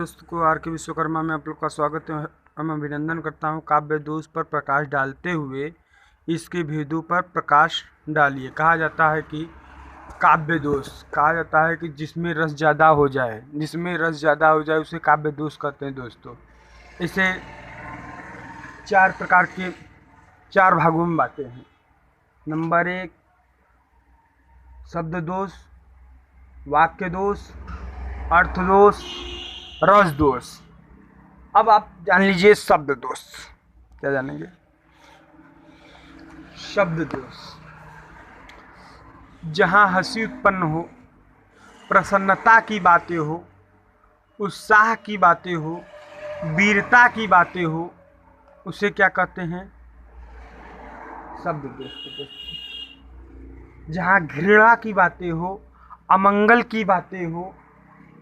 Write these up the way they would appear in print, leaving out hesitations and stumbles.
दोस्तों को आर के विश्वकर्मा में आप लोग का स्वागत है। हम अभिनंदन करता हूं। काव्य दोष पर प्रकाश डालते हुए इसके भेदों पर प्रकाश डालिए। कहा जाता है कि काव्य दोष कहा जाता है कि जिसमें रस ज़्यादा हो जाए, उसे काव्य दोष कहते हैं। दोस्तों, इसे चार प्रकार के चार भागों में बांटते हैं। नंबर 1 शब्द दोष, वाक्य दोष, अर्थ दोष, रस दोष। अब आप जान लीजिए शब्द दोष। क्या जानेंगे? शब्द दोष जहाँ हंसी उत्पन्न हो, प्रसन्नता की बातें हो, उत्साह की बातें हो, वीरता की बातें हो, उसे क्या कहते हैं? शब्द दोष। जहाँ घृणा की बातें हो, अमंगल की बातें हो,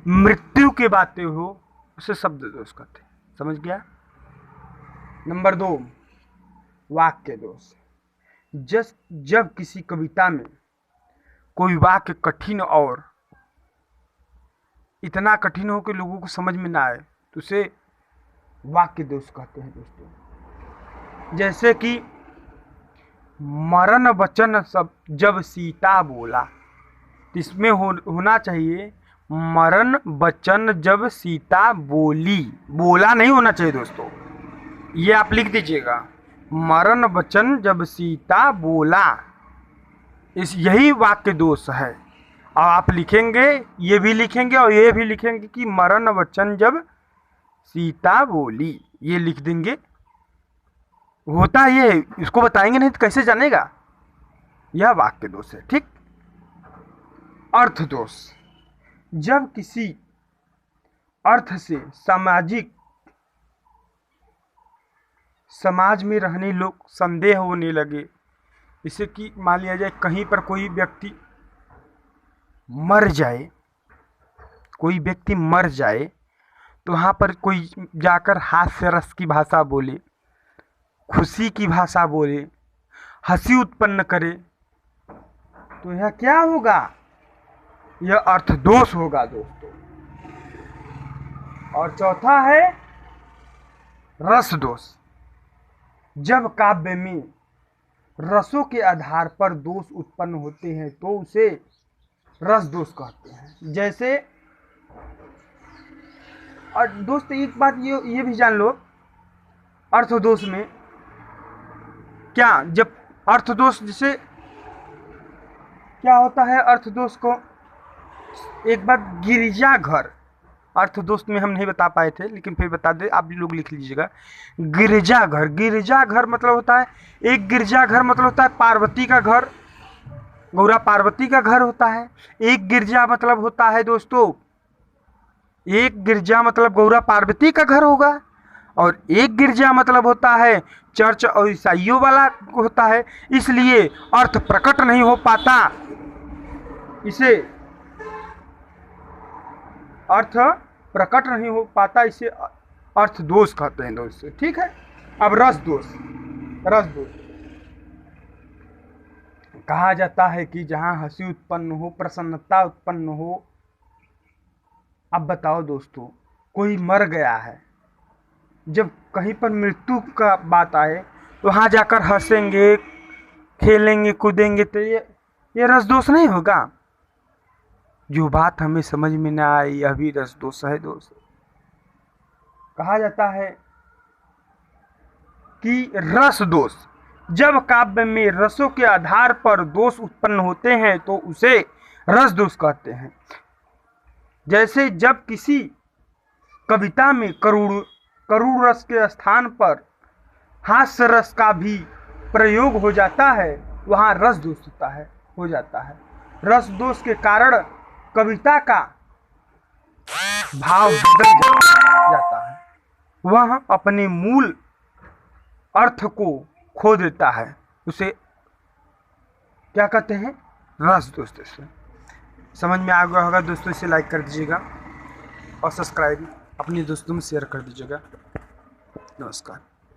मृत्यु की बातें हो, उसे शब्द दोष कहते हैं। समझ गया? नंबर 2 वाक्य दोष। जब किसी कविता में कोई वाक्य कठिन और इतना कठिन हो कि लोगों को समझ में ना आए, तो उसे वाक्य दोष कहते हैं। दोस्तों, जैसे कि मरण वचन सब जब सीता बोला, इसमें होना चाहिए मरण वचन जब सीता बोली, बोला नहीं होना चाहिए। दोस्तों, ये आप लिख दीजिएगा, मरण वचन जब सीता बोला, यही वाक्य दोष है। और आप लिखेंगे, ये भी लिखेंगे और ये भी लिखेंगे कि मरण वचन जब सीता बोली, ये लिख देंगे। होता ये, इसको बताएंगे नहीं तो कैसे जानेगा? यह वाक्य दोष है। ठीक। अर्थ दोष। जब किसी अर्थ से समाज में रहने लोग संदेह होने लगे, जैसे कि मान लिया जाए कहीं पर कोई व्यक्ति मर जाए, तो वहाँ पर कोई जाकर हास्य रस की भाषा बोले, खुशी की भाषा बोले, हंसी उत्पन्न करे, तो यह क्या होगा? यह अर्थ दोष होगा। दोस्तों, और चौथा है रस दोष। जब काव्य में रसों के आधार पर दोष उत्पन्न होते हैं तो उसे रस दोष कहते हैं। जैसे, और दोस्त एक बात ये भी जान लो, अर्थ दोष में क्या, जब अर्थ दोष, जैसे क्या होता है अर्थ दोष को, एक बार गिरजाघर, अर्थ दोष में हम नहीं बता पाए थे लेकिन फिर बता दे, आप लोग लिख लीजिएगा। गिरजाघर मतलब होता है, एक गिरजाघर मतलब होता है पार्वती का घर, गौरा पार्वती का घर होता है। एक गिरजा मतलब होता है दोस्तों, एक गिरजा मतलब गौरा पार्वती का घर होगा, और एक गिरजा मतलब होता है चर्च और ईसाइयों वाला होता है। इसलिए अर्थ प्रकट नहीं हो पाता, इसे अर्थ प्रकट नहीं हो पाता, इसे अर्थ दोष कहते हैं। दोस्तों, ठीक है। अब रस दोष कहा जाता है कि जहां हंसी उत्पन्न हो, प्रसन्नता उत्पन्न हो। अब बताओ दोस्तों, कोई मर गया है, जब कहीं पर मृत्यु का बात आए तो वहां जाकर हंसेंगे, खेलेंगे, कूदेंगे, तो ये रस दोष नहीं होगा? जो बात हमें समझ में ना आई, यह भी रस दोष है। दोस्त, कहा जाता है कि रस दोष, जब काव्य में रसों के आधार पर दोष उत्पन्न होते हैं तो उसे रस दोष कहते हैं। जैसे जब किसी कविता में करुण रस के स्थान पर हास्य रस का भी प्रयोग हो जाता है, वहाँ रस दोष हो जाता है। रस दोष के कारण कविता का भाव बदल जाता है, वह अपने मूल अर्थ को खो देता है, उसे क्या कहते हैं? रस दोष। समझ में आ गया होगा दोस्तों? इसे लाइक कर दीजिएगा और सब्सक्राइब अपने दोस्तों में शेयर कर दीजिएगा। नमस्कार।